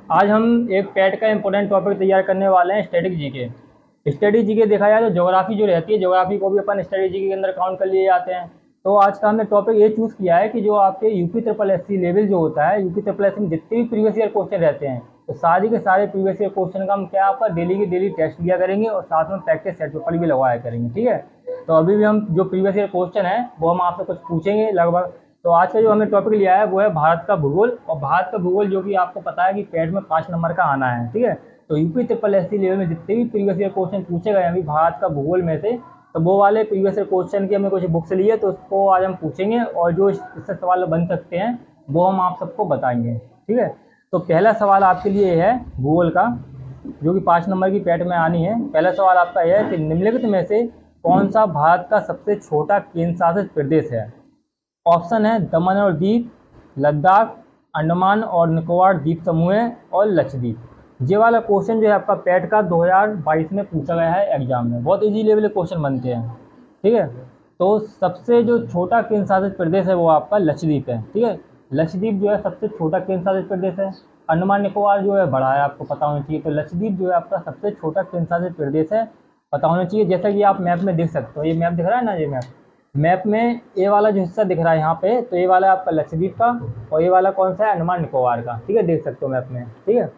आज हम एक पैट का इंपॉर्टेंट टॉपिक तैयार करने वाले हैं, स्टैटिक जीके। स्टैटिक जीके देखा जाए तो ज्योग्राफी जो रहती है, ज्योग्राफी को भी अपन स्टैटिक जीके के अंदर काउंट कर लिए जाते हैं। तो आज का हमने टॉपिक ये चूज़ किया है कि जो आपके UP triple S C level जो होता है, यूपी ट्रिपल एस सी में जितने भी प्रीवियस ईयर क्वेश्चन रहते हैं, तो सारे के सारे प्रीवियस ईयर क्वेश्चन का हम क्या आपका डेली की डेली टेस्ट लिया करेंगे और साथ में प्रैक्टिस सेट पेपर भी लगवाया करेंगे। ठीक है, तो अभी भी हम जो प्रीवियस ईयर क्वेश्चन है वो हम आपसे कुछ पूछेंगे लगभग। तो आज का जो हमने टॉपिक लिया है वो है भारत का भूगोल। और भारत का भूगोल जो कि आपको पता है कि पैट में 5 नंबर का आना है। ठीक है, तो UP triple S C level में जितने भी प्रीवियस ईयर क्वेश्चन पूछे गए हैं अभी भारत का भूगोल में से, तो वो वाले प्रीवियस ईयर क्वेश्चन की हमने कुछ बुक्स ली है, तो उसको आज हम पूछेंगे और जो इससे सवाल बन सकते हैं वो हम आप सबको बताएंगे। ठीक है, तो पहला सवाल आपके लिए है भूगोल का, जो कि 5 नंबर की पैट में आनी है। पहला सवाल आपका यह है कि निम्नलिखित में से कौन सा भारत का सबसे छोटा केंद्र शासित प्रदेश है। ऑप्शन है दमन और दीप, लद्दाख, अंडमान और निकोबार द्वीप समूह और लक्षद्वीप। ये वाला क्वेश्चन जो है आपका पैट का 2022 में पूछा गया है एग्जाम में। बहुत इजी लेवल के क्वेश्चन बनते हैं। ठीक है, तो सबसे जो छोटा केंद्र शासित प्रदेश है वो आपका लक्षद्वीप है। ठीक है, लक्षद्वीप जो है सबसे छोटा केंद्र शासित प्रदेश है। अंडमान निकोबार जो है बड़ा है, आपको पता होना चाहिए। तो लक्षद्वीप जो है आपका सबसे छोटा केंद्र शासित प्रदेश है, पता होना चाहिए। जैसा कि आप मैप में देख सकते हो, ये मैप दिख रहा है ना, ये मैप में ये वाला जो हिस्सा दिख रहा है यहाँ पे, तो ये वाला आपका लक्षद्वीप का और ये वाला कौन सा है, अंडमान निकोबार का। ठीक है, देख सकते हो मैप में। ठीक है,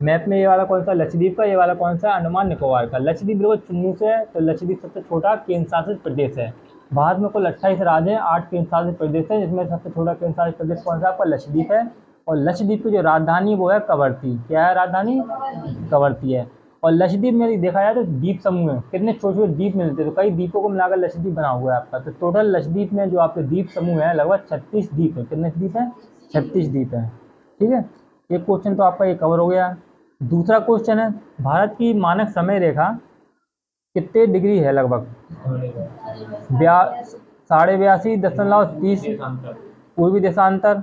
मैप में ये वाला कौन सा लक्षद्वीप का, ये वाला कौन सा अंडमान निकोबार का। लक्षद्वीप बिल्कुल चुन्नू से है, तो लक्षद्वीप सबसे छोटा केंद्र शासित प्रदेश है। भारत में कुल 28 राज्य हैं, 8 केंद्र शासित प्रदेश है, जिसमें सबसे छोटा केंद्र शासित प्रदेश कौन सा आपका लक्षद्वीप है। और लक्षद्वीप की जो राजधानी वो है कवरत्ती। क्या है राजधानी, कवरत्ती है। और लक्षद्वीप में यदि देखा जाए तो द्वीप समूह है, कितने छोटे छोटे द्वीप मिलते हैं, तो कई द्वीपों को मिलाकर लक्षद्वीप बना हुआ है आपका। तो टोटल लक्षद्वीप में जो आपके द्वीप समूह है लगभग 36 द्वीप है। कितने द्वीप हैं, 36 द्वीप हैं। ठीक है, एक क्वेश्चन तो आपका ये कवर हो गया। दूसरा क्वेश्चन है भारत की मानक समय रेखा कितने डिग्री है लगभग, 82.30 पूर्वी देशांतर।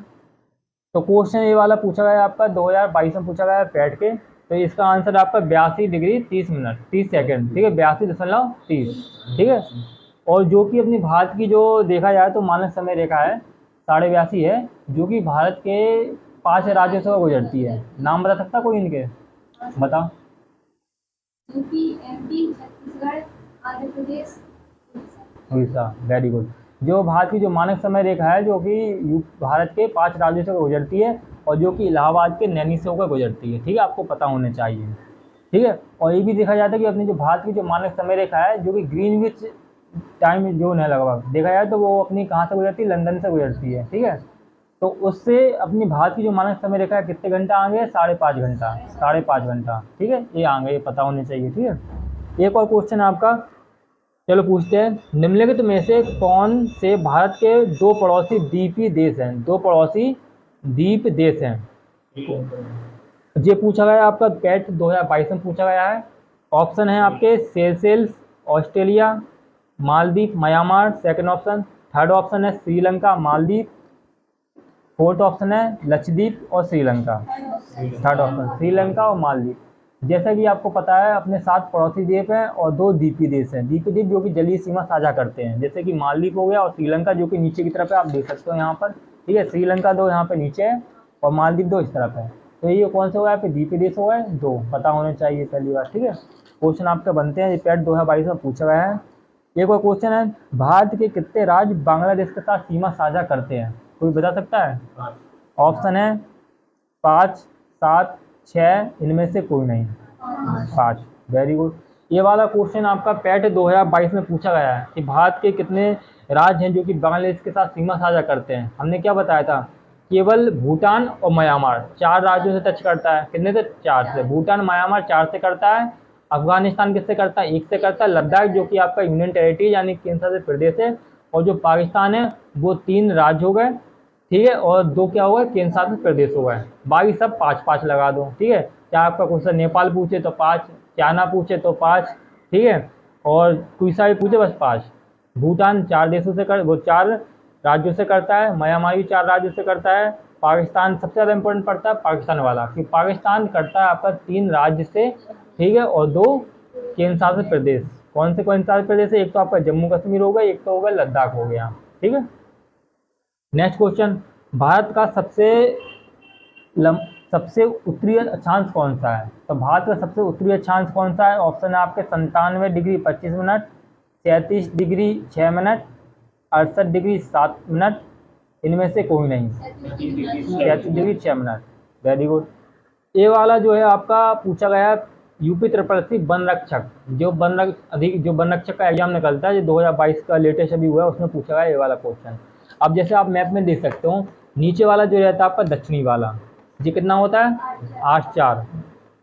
तो क्वेश्चन ये वाला पूछा गया है आपका 2022 में पूछा गया है पैट के। तो इसका आंसर आपका 82 डिग्री 30 मिनट 30 सेकेंड। ठीक है, 82.30। ठीक है, और जो कि अपनी भारत की जो देखा जाए तो मानक समय रेखा है 82.5 है, जो कि भारत के 5 राज्यों से गुजरती है। नाम बता सकता कोई इनके, बताओ। UP, MP, Chhattisgarh, Andhra Pradesh, Orissa. Very good. जो भारत की जो मानक समय रेखा है जो कि भारत के 5 राज्यों से गुजरती है और जो कि इलाहाबाद के नैनी से होकर गुजरती है। ठीक है, आपको पता होना चाहिए। ठीक है, और ये भी देखा जाता है कि अपनी जो भारत की जो मानक समय रेखा है जो कि ग्रीनविच टाइम जोन है, लगभग देखा जाए तो वो अपनी कहाँ से गुजरती है, लंदन से गुजरती है। ठीक है, तो उससे अपनी भारत की जो मानक समय रेखा है कितने घंटा आगे, 5.5 घंटा, 5.5 घंटा। ठीक है, ये आगे ये पता होने चाहिए। ठीक है, एक और क्वेश्चन आपका, चलो पूछते हैं। निम्नलिखित में से कौन से भारत के 2 पड़ोसी द्वीपीय देश हैं, 2 पड़ोसी द्वीप देश हैं। ये पूछा गया आपका पैट 2022 में पूछा गया है। ऑप्शन है आपके Seychelles, Australia, Maldives, Myanmar, second option. Third option है श्रीलंका, मालदीव। फोर्थ ऑप्शन है लक्षद्वीप और श्रीलंका। थर्ड ऑप्शन श्रीलंका और मालदीव। जैसा कि आपको पता है अपने 7 पड़ोसी द्वीप हैं और 2 द्वीपीय देश हैं। द्वीपीय द्वीप जो कि जलीय सीमा साझा करते हैं, जैसे कि मालदीव हो गया और श्रीलंका जो कि नीचे की तरफ है, आप देख सकते हो यहाँ पर। ठीक है, श्रीलंका 2 यहाँ पे नीचे है और मालदीव 2 इस तरफ है। तो ये कौन से हो गया, द्वीपीय देश हो गए 2, पता होने चाहिए पहली बार। ठीक है, क्वेश्चन आपके बनते हैं, ये पैट 2022 में पूछा गया है। एक और क्वेश्चन है भारत के कितने राज्य बांग्लादेश के साथ सीमा साझा करते हैं, कोई बता सकता है। ऑप्शन है 5, 7, 6, इनमें से कोई नहीं। 5। Very good. ये वाला क्वेश्चन आपका पैट 2022 में पूछा गया है कि भारत के कितने राज्य हैं जो कि बांग्लादेश के साथ सीमा साझा करते हैं। हमने क्या बताया था, केवल भूटान और म्यांमार 4 राज्यों से टच करता है। कितने से, 4 से। भूटान म्यांमार 4 से करता है। अफगानिस्तान किससे करता है, 1 से करता है। लद्दाख जो कि आपका यूनियन टेरिटरी यानी केंद्र शासित प्रदेश है। और जो पाकिस्तान है वो 3 राज्य हो गए। ठीक है, और 2 क्या होगा, केंद्र शासित प्रदेश हो गए। बाकी सब 5-5 लगा दो। ठीक है, क्या आपका क्वेश्चन नेपाल पूछे तो 5, चाइना पूछे तो 5। ठीक है, और कोई सा भी पूछे बस 5। भूटान 4 देशों से वो 4 राज्यों से करता है। म्यांमार भी 4 राज्यों से करता है। पाकिस्तान सबसे ज़्यादा इंपॉर्टेंट पड़ता है पाकिस्तान वाला, कि पाकिस्तान करता है आपका 3 राज्य से। ठीक है, और 2 केंद्र शासित प्रदेश। कौन से केंद्र शासित प्रदेश है, एक तो आपका जम्मू कश्मीर हो गया, एक तो हो गया लद्दाख हो गया। ठीक है, नेक्स्ट क्वेश्चन, भारत का सबसे उत्तरी अक्षांश कौन सा है? तो भारत का सबसे उत्तरी अक्षांश कौन सा है? ऑप्शन है आपके 97 degree 25 minute, 37 degree 6 minute, 68 degree 7 minute, इनमें से कोई नहीं। 37 डिग्री 6 मिनट, वेरी गुड। ये वाला जो है आपका पूछा गया है यूपी त्रिपक्षी वन रक्षक, जो वन रक्षक का एग्जाम निकलता है, जो 2022 का लेटेस्ट अभी हुआ है, उसमें पूछा गया ये वाला क्वेश्चन। अब जैसे आप मैप में देख सकते हो, नीचे वाला जो रहता है आपका दक्षिणी वाला, ये कितना होता है? 8-4।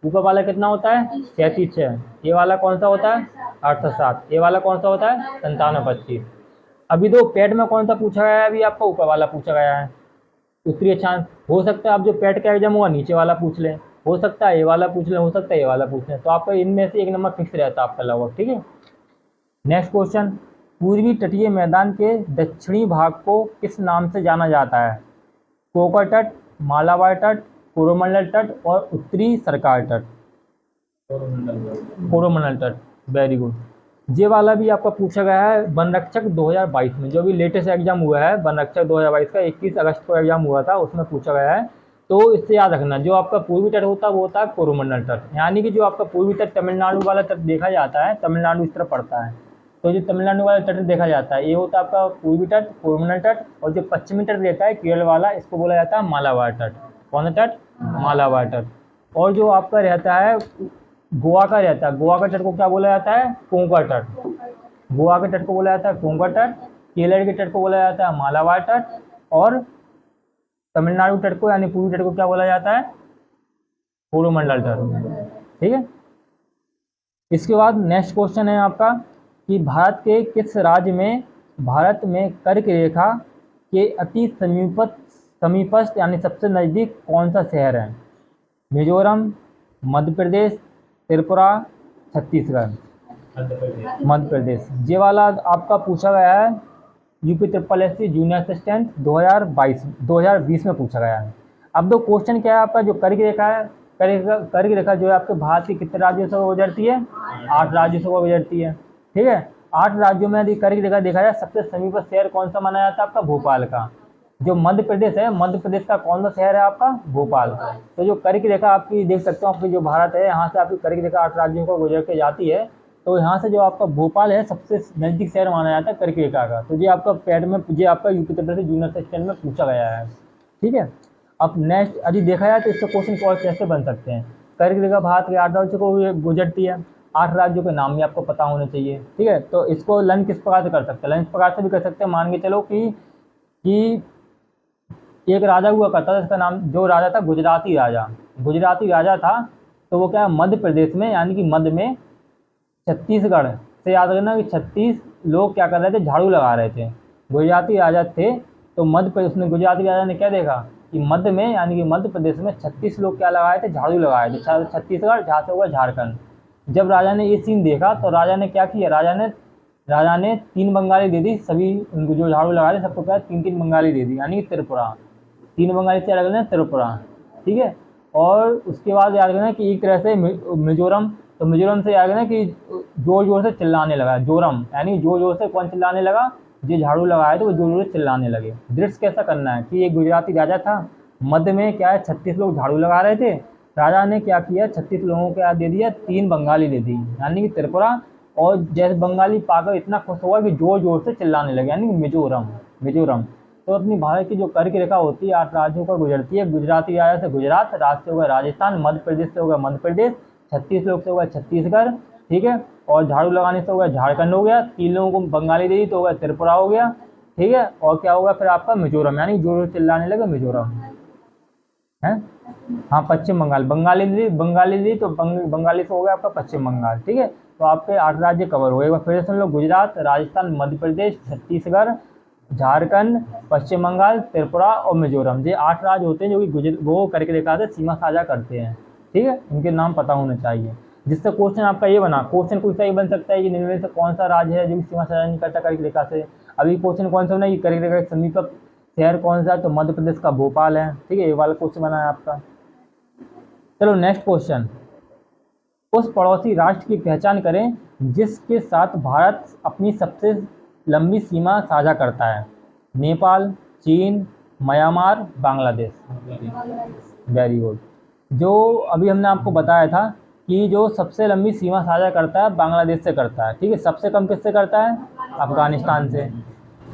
ऊपर वाला कितना होता है? 37-6। ये वाला कौन सा होता है? 8-7। ये वाला कौन सा होता है? 97-25। अभी दो पेट में कौन सा पूछा गया है? अभी आपका ऊपर वाला पूछा गया है उत्तरी अक्षांश। हो सकता है आप जो पेट का एग्जाम हुआ नीचे वाला पूछ लें, हो सकता है ये वाला पूछ लें, हो सकता है ये वाला पूछ लें, तो आपका इनमें से एक नंबर फिक्स रहता है आपका लगभग, ठीक है। नेक्स्ट क्वेश्चन, पूर्वी तटीय मैदान के दक्षिणी भाग को किस नाम से जाना जाता है? कोकर तट, मालाबार तट, कोरोमंडल तट और उत्तरी सरकार तट। कोरोमंडल तट, वेरी गुड। ये वाला भी आपका पूछा गया है वन रक्षक 2022 में, जो भी लेटेस्ट एग्जाम हुआ है वन रक्षक 2022 का 21 अगस्त को एग्जाम हुआ था, उसमें पूछा गया है। तो इससे याद रखना, जो आपका पूर्वी तट होता है वो होता है कोरोमंडल तट, यानी कि जो आपका पूर्वी तट तमिलनाडु वाला तट देखा जाता है, तमिलनाडु इस तरफ पड़ता है, तो जो तमिलनाडु वाला तट देखा जाता है ये होता है आपका पूर्वी तट कोरोमंडल तट, और जो पश्चिमी तट रहता है केरल वाला, इसको बोला जाता है मालाबार तट। कौन सा तट? मालाबार तट। और जो आपका रहता है गोवा का रहता है, गोवा का तट को क्या बोला जाता है? कोंकण तट। गोवा के तट को बोला जाता है कोंकण तट, केरल के तट को बोला जाता है मालाबार तट, और तमिलनाडु तट को यानी पूर्वी तट को क्या बोला जाता है? कोरोमंडल तट, ठीक है। इसके बाद नेक्स्ट क्वेश्चन है आपका कि भारत के किस राज्य में भारत में कर्क रेखा के अति समीपस्थ यानी सबसे नज़दीक कौन सा शहर है? मिजोरम, मध्य प्रदेश, त्रिपुरा, छत्तीसगढ़। मध्य प्रदेश। ये वाला आपका पूछा गया है यूपी SSC जूनियर असिस्टेंट 2020 में पूछा गया है। अब दो क्वेश्चन क्या है आपका, जो कर्क रेखा है, कर्क रेखा जो है आपके भारत के कितने राज्यों से गुजरती है? 8 राज्यों से गुजरती है, ठीक है। 8 राज्यों में यदि कर्क रेखा देखा जाए, सबसे समीपस्थ शहर कौन सा माना जाता है? आपका भोपाल का। जो मध्य प्रदेश है, मध्य प्रदेश का कौन सा शहर है आपका? भोपाल। तो जो कर्क रेखा आपकी देख सकते हो, आपकी जो भारत है यहाँ से आपकी कर्क रेखा 8 राज्यों को गुजर के जाती है, तो यहाँ से जो आपका भोपाल है सबसे नज़दीक शहर माना जाता है कर्क रेखा का। तो ये आपका पैड में ये आपका यूपी SSC जूनियर असिस्टेंट में पूछा गया है, ठीक है। अब नेक्स्ट यदि देखा जाए तो इससे क्वेश्चन और कैसे बन सकते हैं? कर्क रेखा भारत के 8 राज्यों को गुजरती है, 8 राज्यों के नाम भी आपको पता होने चाहिए, ठीक है। तो इसको लर्न किस प्रकार से कर सकते हैं? लर्न इस प्रकार से भी कर सकते हैं, मान के चलो कि एक राजा हुआ करता था, इसका नाम जो राजा था गुजराती राजा था। तो वो क्या है, मध्य प्रदेश में यानी कि मध्य में छत्तीसगढ़ से, याद रखना कि 36 लोग क्या कर रहे थे? झाड़ू लगा रहे थे। गुजराती राजा थे, तो मध्य प्रदेश में गुजराती राजा ने क्या देखा कि मध्य में यानी कि मध्य प्रदेश में 36 लोग क्या लगाए थे? झाड़ू लगाए थे। छत्तीसगढ़ जहाँ से हुआ झारखंड। जब राजा ने ये सीन देखा तो राजा ने क्या किया? राजा ने 3 बंगाली दे दी, सभी उनको जो झाड़ू लगा रहे सबको क्या 3-3 बंगाली दे दी, यानी कि त्रिपुरा। 3 बंगाली से अलग है त्रिपुरा, ठीक है। और उसके बाद याद रखना कि एक तरह से मिजोरम, तो मिजोरम से याद रखना कि जोर जोर से चिल्लाने लगा, जोरम यानी जोर जोर से कौन चिल्लाने लगा? जो झाड़ू लगाए थे वो जोर जोर से चिल्लाने लगे। दृश्य कैसा करना है कि एक गुजराती राजा था, मध्य में क्या है 36 लोग झाड़ू लगा रहे थे, राजा ने क्या किया 36 लोगों को क्या दे दिया? 3 बंगाली दे दी, यानी कि त्रिपुरा। और जैसे बंगाली पाकर इतना खुश हुआ कि जोर जोर से चिल्लाने लगे, यानी कि मिजोरम। तो अपनी भारत की जो कर्क रेखा होती है 8 राज्यों पर गुजरती है। गुजराती राजा से गुजरात, राज से होगा राजस्थान, मध्य प्रदेश से होगा मध्य प्रदेश, 36 लोग से होगा छत्तीसगढ़, ठीक है। और झाड़ू लगाने से होगा झारखंड हो गया, 3 लोगों को बंगाली दे दी तो होगा त्रिपुरा हो गया, ठीक है। और क्या होगा फिर आपका? मिजोरम, यानी जोर चिल्लाने लगे मिजोरम है। हाँ, पश्चिम बंगाल। बंगाली दी तो बंगाली से हो गया आपका पश्चिम बंगाल, ठीक है। तो आपके 8 राज्य कवर हो गए। एक बार फिर सुन लो, गुजरात, राजस्थान, मध्य प्रदेश, छत्तीसगढ़, झारखंड, पश्चिम बंगाल, त्रिपुरा और मिजोरम। ये 8 राज्य होते हैं जो कि वो कर्क रेखा से सीमा साझा करते हैं, ठीक है। इनके नाम पता होने चाहिए। जिससे क्वेश्चन आपका ये बना, क्वेश्चन कुछ सही बन सकता है कि निम्न में से कौन सा राज्य है जो कि सीमा साझा नहीं करता कर्क रेखा से। अभी क्वेश्चन कौन सा बना कि कर्क रेखा के समीप शहर कौन सा है? तो मध्य प्रदेश का भोपाल है, ठीक है। ये वाला क्वेश्चन बना है आपका। चलो नेक्स्ट क्वेश्चन, उस पड़ोसी राष्ट्र की पहचान करें जिसके साथ भारत अपनी सबसे लंबी सीमा साझा करता है। नेपाल, चीन, म्यांमार, बांग्लादेश। Very good. जो अभी हमने आपको बताया था कि जो सबसे लंबी सीमा साझा करता है बांग्लादेश से करता है, ठीक है। सबसे कम किससे करता है? अफगानिस्तान से।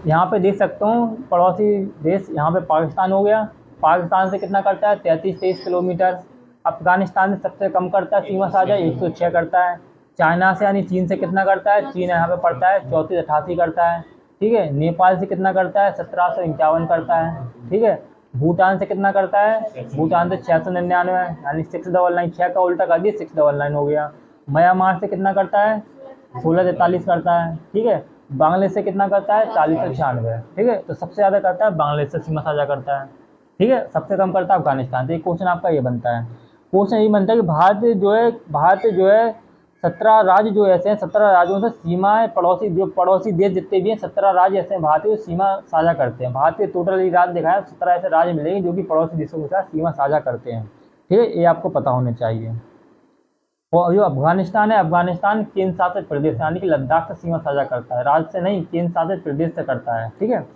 यहाँ पे देख सकता हूँ पड़ोसी देश, यहाँ पे पाकिस्तान हो गया। पाकिस्तान से कितना करता है? 33-23 किलोमीटर। अफगानिस्तान से सबसे कम करता है सीमा साझा, 106 करता है। चाइना से यानी चीन से कितना करता है? चीन यहाँ पे पड़ता है 3488 करता है, ठीक है। नेपाल से कितना करता है? 1751 करता है, ठीक है। भूटान से कितना करता है? भूटान से 699 यानी 699, 6 का उल्टा कर दिया 699 हो गया। म्यांमार से कितना करता है? 1643 करता है, ठीक है। बांग्लादेश से कितना करता है? 4096, ठीक है। तो सबसे ज़्यादा करता है बांग्लादेश से सीमा साझा करता है, ठीक है। सबसे कम करता है अफगानिस्तान। तो एक क्वेश्चन आपका ये बनता है। क्वेश्चन ये बनता है कि भारत जो है 17 राज्य जो ऐसे हैं, 17 राज्यों से सीमाएं पड़ोसी देश जितने भी हैं 17 राज्य ऐसे हैं भारत के जो सीमा साझा करते हैं। भारत के टोटल ये राज्य दिखाया 17 ऐसे राज्य मिलेंगे जो कि पड़ोसी देशों के साथ सीमा साझा करते हैं, ठीक है। ये आपको पता होना चाहिए। और जो अफगानिस्तान है, अफगानिस्तान केंद्र शासित प्रदेश यानी कि लद्दाख से सीमा साझा करता है, राज्य से नहीं, केंद्र शासित प्रदेश से करता है, ठीक है।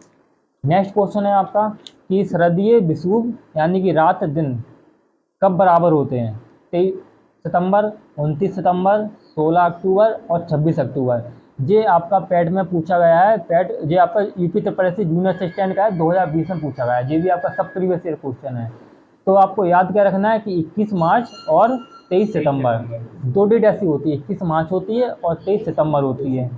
नेक्स्ट क्वेश्चन है आपका कि शरदीय विषुव यानी कि रात दिन कब बराबर होते हैं? 23 सितंबर, 29 सितंबर, 16 अक्टूबर और 26 अक्टूबर। ये आपका पैट में पूछा गया है। पैट ये आपका यूपी त्रिपरेसी जूनियर असिस्टेंट का है, 2020 में पूछा गया है। ये भी आपका सब प्रीवियस ईयर क्वेश्चन है। तो आपको याद क्या रखना है कि 21 मार्च और 23 सितंबर, दो डेट ऐसी होती है, 21 मार्च होती है और 23 सितंबर होती है।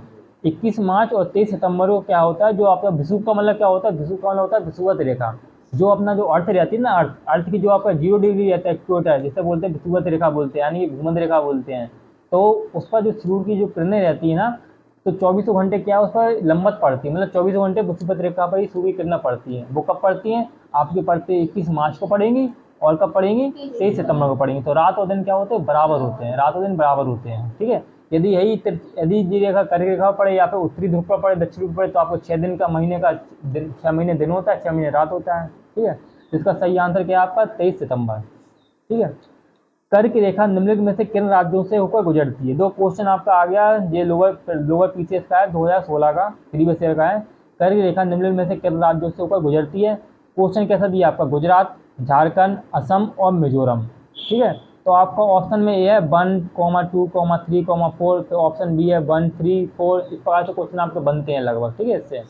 21 मार्च और 23 सितंबर को क्या होता है? जो आपका विषुव का मतलब क्या होता है? विषुव का मतलब होता है विषुवत रेखा। जो अपना जो अर्थ रहती है ना, अर्थ की जो आपका 0 डिग्री रहता है इक्वेटर, जिसे बोलते हैं विषुवत रेखा बोलते हैं, यानी कि भूमध्य रेखा बोलते हैं। तो उस पर जो सूर्य की जो किरणें रहती है ना, तो 24 घंटे क्या है उस पर लंबत पड़ती है, मतलब 24 घंटे विषुवत रेखा पर ही सूर्य की किरणें पड़ती हैं। वो कब पड़ती हैं? आपके पड़ते 21 मार्च को पड़ेंगी और कब पड़ेंगी? 23 सितंबर को पड़ेंगी। तो रात और दिन क्या होते हैं? बराबर होते हैं, रात और दिन बराबर होते हैं, ठीक है। यदि ये रेखा कर्क रेखा पड़े या फिर उत्तरी ध्रुव पर पड़े, दक्षिणी ध्रुव पर पड़े, तो आपको 6 दिन का महीने का 6 महीने दिन होता है, 6 महीने रात होता है, ठीक है। इसका सही आंसर क्या है आपका? 23 सितंबर, ठीक है। कर्क रेखा निम्नलिखित में से किन राज्यों से होकर गुजरती है? दो क्वेश्चन आपका आ गया। ये लोअर पीसीएस का है, 2016 का, प्रीवियस ईयर का है। कर्क रेखा निम्नलिखित में से किन राज्यों से होकर गुजरती है? क्वेश्चन कैसा दिया आपका? गुजरात, झारखंड, असम और मिजोरम, ठीक है। तो आपका ऑप्शन में ए है 1, 2, 3, 4, फिर ऑप्शन बी है 1, 3, 4। इस प्रकार से क्वेश्चन आपके बनते हैं लगभग, ठीक है। इससे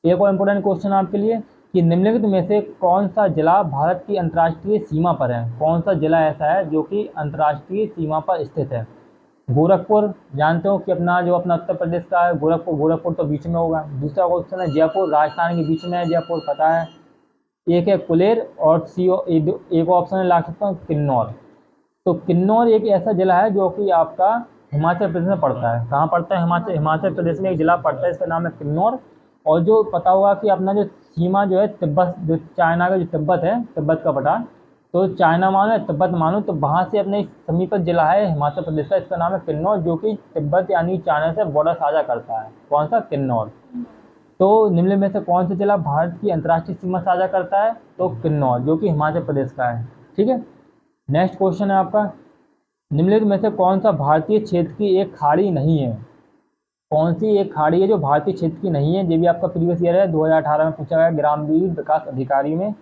एक और इम्पोर्टेंट क्वेश्चन आपके लिए कि निम्नलिखित में से कौन सा जिला भारत की अंतर्राष्ट्रीय सीमा पर है? कौन सा जिला ऐसा है जो कि अंतर्राष्ट्रीय सीमा पर स्थित है? गोरखपुर, जानते हो कि अपना उत्तर प्रदेश का है गोरखपुर तो बीच में होगा। दूसरा क्वेश्चन है जयपुर, राजस्थान के बीच में है जयपुर, पता है। एक है कुलेर और एक ऑप्शन है ला सकता हूँ किन्नौर। तो किन्नौर एक ऐसा जिला है जो कि आपका हिमाचल प्रदेश में पड़ता है। कहाँ पड़ता है? हिमाचल प्रदेश में एक जिला पड़ता है, इसका नाम है किन्नौर। और जो पता होगा कि अपना जो सीमा जो है तिब्बत, जो चाइना का जो तिब्बत है, तिब्बत का पठार, तो चाइना मानो या तिब्बत मानो, तो वहाँ से अपने समीपस्थ जिला है हिमाचल प्रदेश का, इसका नाम है किन्नौर, जो कि तिब्बत यानी चाइना से बॉर्डर साझा करता है। कौन सा? किन्नौर। तो निम्नलिखित में से कौन सा जिला भारत की अंतर्राष्ट्रीय सीमा साझा करता है? तो किन्नौर, जो कि हिमाचल प्रदेश का है, ठीक है। नेक्स्ट क्वेश्चन है आपका, निम्नलिखित में से कौन सा भारतीय क्षेत्र की एक खाड़ी नहीं है? कौन सी एक खाड़ी है जो भारतीय क्षेत्र की नहीं है? ये भी आपका प्रीवियस ईयर है, 2018 में पूछा गया ग्रामीण विकास अधिकारी में।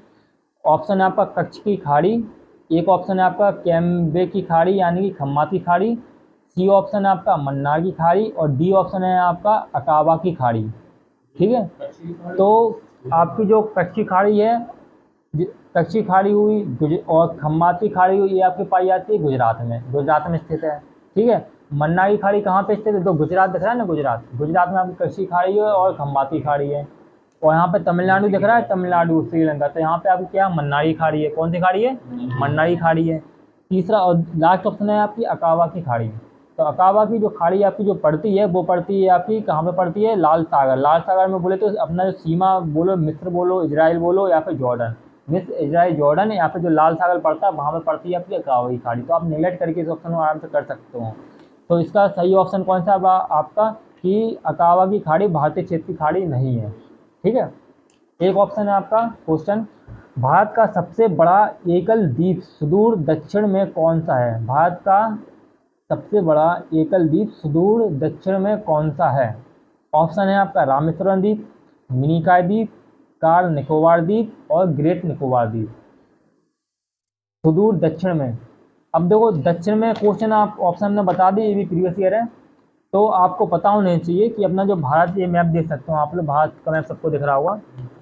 ऑप्शन है आपका कच्छ की खाड़ी, एक ऑप्शन है आपका कैम्बे की खाड़ी यानी कि खम्माती खाड़ी, सी ऑप्शन है आपका मन्नार की खाड़ी और डी ऑप्शन है आपका अकाबा की खाड़ी, ठीक है। तो आपकी जो कच्ची खाड़ी है, कच्ची खाड़ी हुई और खम्माती खाड़ी हुई, ये आपकी पाई जाती है गुजरात में स्थित है, ठीक है। मन्नार की खाड़ी कहाँ पे स्थित है? तो गुजरात दिख रहा है ना, गुजरात में आपकी कच्ची खाड़ी है और खम्माती खाड़ी है। और यहाँ पे तमिलनाडु दिख रहा है, तमिलनाडु, श्रीलंका, तो यहाँ पे आपकी क्या? मन्नारी खाड़ी है। कौन सी खाड़ी है? मन्नारी खाड़ी है। तीसरा और लास्ट ऑप्शन है आपकी अकाबा की खाड़ी। तो अकाबा की जो खाड़ी आपकी जो पड़ती है, वो पड़ती है आपकी कहाँ पे पड़ती है? लाल सागर में बोले तो अपना जो सीमा बोलो, मिस्र बोलो, इजराइल बोलो या फिर जॉर्डन, मिस्र, इजराइल, जॉर्डन, यहाँ पे जो लाल सागर पड़ता है वहाँ पे पड़ती है आपकी अकाबा की खाड़ी। तो आप नेगलेक्ट करके इस ऑप्शन को आराम से कर सकते हो। तो इसका सही ऑप्शन कौन सा है आपका? कि अकाबा की खाड़ी भारतीय क्षेत्र की खाड़ी नहीं है, ठीक है। एक ऑप्शन है आपका क्वेश्चन, भारत का सबसे बड़ा एकल द्वीप सुदूर दक्षिण में कौन सा है? भारत का सबसे बड़ा एकल द्वीप सुदूर दक्षिण में कौन सा है? ऑप्शन है आपका रामेश्वरम द्वीप, मिनिकॉय द्वीप, कार निकोबार द्वीप और ग्रेट निकोबार द्वीप। सुदूर दक्षिण में। अब देखो दक्षिण में क्वेश्चन आप ऑप्शन में बता दिए, ये भी प्रीवियस ईयर है, तो आपको पता होना चाहिए कि अपना जो भारत, ये मैप देख सकते हो आप लोग, भारत का मैप सबको दिख रहा होगा,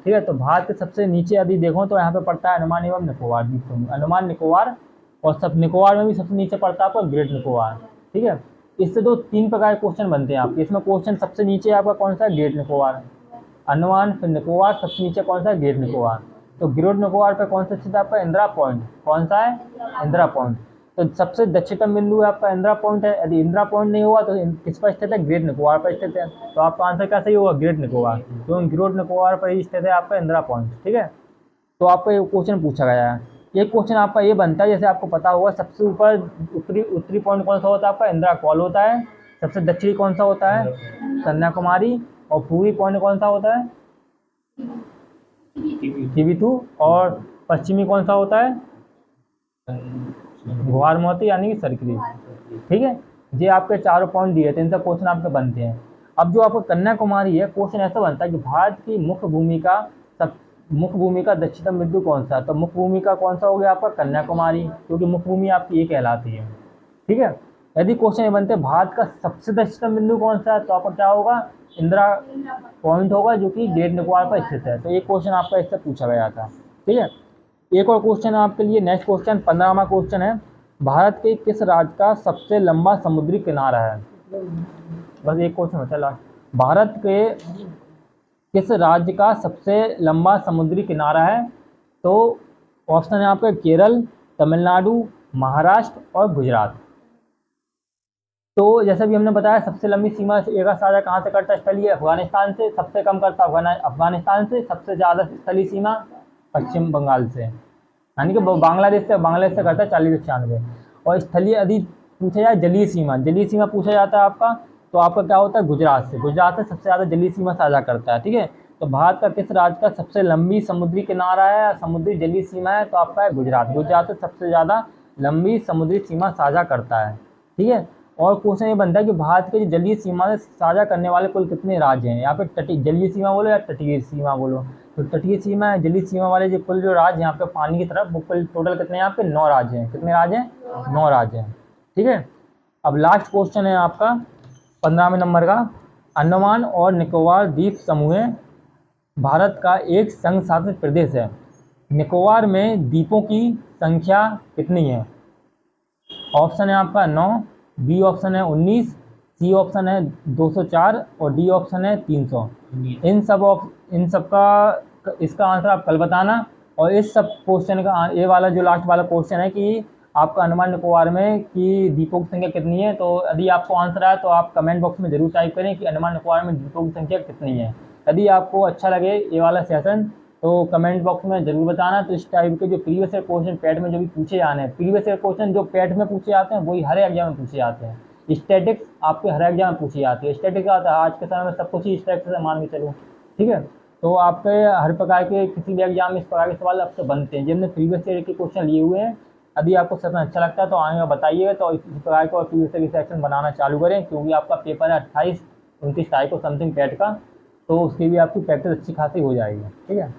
ठीक है। तो भारत के सबसे नीचे यदि देखो तो यहाँ पे पड़ता है अंडमान एवं निकोबार द्वीप समूह, अंडमान निकोबार, और सब निकोबार में भी सबसे नीचे पड़ता है आपका ग्रेट निकोबार, ठीक है। इससे दो तीन प्रकार के क्वेश्चन बनते हैं आपके। इसमें क्वेश्चन सबसे नीचे आपका कौन सा है, ग्रेट निकोबार, अंडमान, फिर निकोबार, सबसे नीचे कौन सा है, ग्रेट निकोबार। तो ग्रेट निकोबार पे कौन सा स्थित है आपका, इंदिरा पॉइंट, कौन सा है, इंदिरा पॉइंट। तो सबसे दक्षिणतम बिंदु है आपका इंदिरा पॉइंट है। यदि इंदिरा पॉइंट नहीं हुआ तो किस पर स्थित है, ग्रेट निकोबार पर स्थित है। तो आपका आंसर क्या सही होगा, ग्रेट निकोबार, क्योंकि ग्रेट निकोबार पर ही स्थित है आपका इंदिरा पॉइंट, ठीक है। तो आपका ये क्वेश्चन पूछा गया है। ये क्वेश्चन आपका ये बनता है, जैसे आपको पता होगा सबसे ऊपर उत्तरी पॉइंट कौन सा होता है आपका, इंदिरा कॉल होता है। सबसे दक्षिणी कौन सा होता है, कन्याकुमारी। और पूर्वी पॉइंट कौन सा होता है, किबिथु। और पश्चिमी कौन सा होता है, गुवारमोती यानी कि सरकरी, ठीक है। ये आपके चारों पॉइंट दिए थे, इनसे क्वेश्चन आपके बनते हैं। अब जो आपका कन्याकुमारी है, क्वेश्चन ऐसा बनता है कि भारत की मुख्य भूमि का दक्षिणतम बिंदु कौन सा है। तो मुख्य भूमि का कौन सा हो गया आपका, कन्याकुमारी, क्योंकि मुख्य भूमि आपकी ये कहलाती है, ठीक है। यदि क्वेश्चन ये बनते हैं भारत का सबसे दक्षिणतम बिंदु कौन सा है, तो आपका क्या होगा, इंदिरा पॉइंट होगा, जो कि ग्रेट निकोबार पर स्थित है। तो ये क्वेश्चन आपका इससे पूछा गया था, ठीक है। एक और क्वेश्चन है आपके लिए, नेक्स्ट क्वेश्चन 15वां क्वेश्चन है, भारत के किस राज्य का सबसे लंबा समुद्री किनारा है। बस एक क्वेश्चन होता है, भारत के किस राज्य का सबसे लंबा समुद्री किनारा है। तो ऑप्शन है आपका केरल, तमिलनाडु, महाराष्ट्र और गुजरात। तो जैसा भी हमने बताया, सबसे लंबी सीमा एक साझा कहाँ से करता है, स्थलीय अफगानिस्तान से, सबसे कम करता अफगानिस्तान से, सबसे ज़्यादा स्थलीय सीमा पश्चिम बंगाल से, यानी कि बांग्लादेश से करता है 40-96। और स्थलीय यदि पूछा जाए जलीय सीमा पूछा जाता है आपका, तो आपका क्या होता है, गुजरात से सबसे ज़्यादा जलीय सीमा साझा करता है, ठीक है। तो भारत का किस राज्य का सबसे लंबी समुद्री किनारा है, समुद्री जलीय सीमा है, तो आपका है गुजरात से सबसे ज़्यादा लंबी समुद्री सीमा साझा करता है, ठीक है। और क्वेश्चन ये बनता है कि भारत के जो जलीय सीमा से साझा करने वाले कुल कितने राज्य हैं, यहाँ पे तटीय जलीय सीमा बोलो या तटीय सीमा बोलो। तो तटीय सीमा है, जलीय सीमा वाले जो कुल जो राज्य यहाँ पे पानी की तरफ, वो कुल टोटल कितने यहाँ पे 9 राज्य हैं। कितने राज्य हैं, 9 राज्य हैं, ठीक है। अब लास्ट क्वेश्चन है आपका 15वें नंबर का, अंडमान और निकोबार द्वीप समूह भारत का एक संघ शासित प्रदेश है। निकोबार में द्वीपों की संख्या कितनी है। ऑप्शन है आपका 9, बी ऑप्शन है 19, सी ऑप्शन है 204 और डी ऑप्शन है 300। इन सब का इसका आंसर आप कल बताना। और इस सब क्वेश्चन का ये वाला जो लास्ट वाला क्वेश्चन है कि आपका अंडमान निकोबार में कि द्वीपों की संख्या कितनी है, तो यदि आपको आंसर आए तो आप कमेंट बॉक्स में जरूर टाइप करें कि अंडमान निकोबार में द्वीपों की संख्या कितनी है। यदि आपको अच्छा लगे ये वाला सेशन तो कमेंट बॉक्स में जरूर बताना। तो इस टाइप के जो प्रीवियस ईयर क्वेश्चन पैट में जो भी पूछे जाने हैं, प्रीवियस ईयर क्वेश्चन जो पैट में पूछे जाते हैं वही हर एग्जाम में पूछे जाते हैं। स्टैटिक्स आपके हर एग्जाम में पूछी जाती है। स्टैटिक्स आता है आज के समय में सब कुछ ही स्टैटिक्स से मान के चलो, ठीक है। तो आपके हर प्रकार के किसी भी एग्जाम में इस प्रकार के सवाल आपसे बनते हैं जिनमें प्रीवियस ईयर के क्वेश्चन लिए हुए हैं। यदि आपको सेशन अच्छा लगता है तो आगे बताइएगा, तो इस प्रकार का और प्रीवियस ईयर के सेक्शन बनाना चालू करें, क्योंकि आपका पेपर है 28-29 तारीख को समथिंग पैट का, तो उसकी भी आपकी प्रैक्टिस अच्छी खासी हो जाएगी, ठीक है।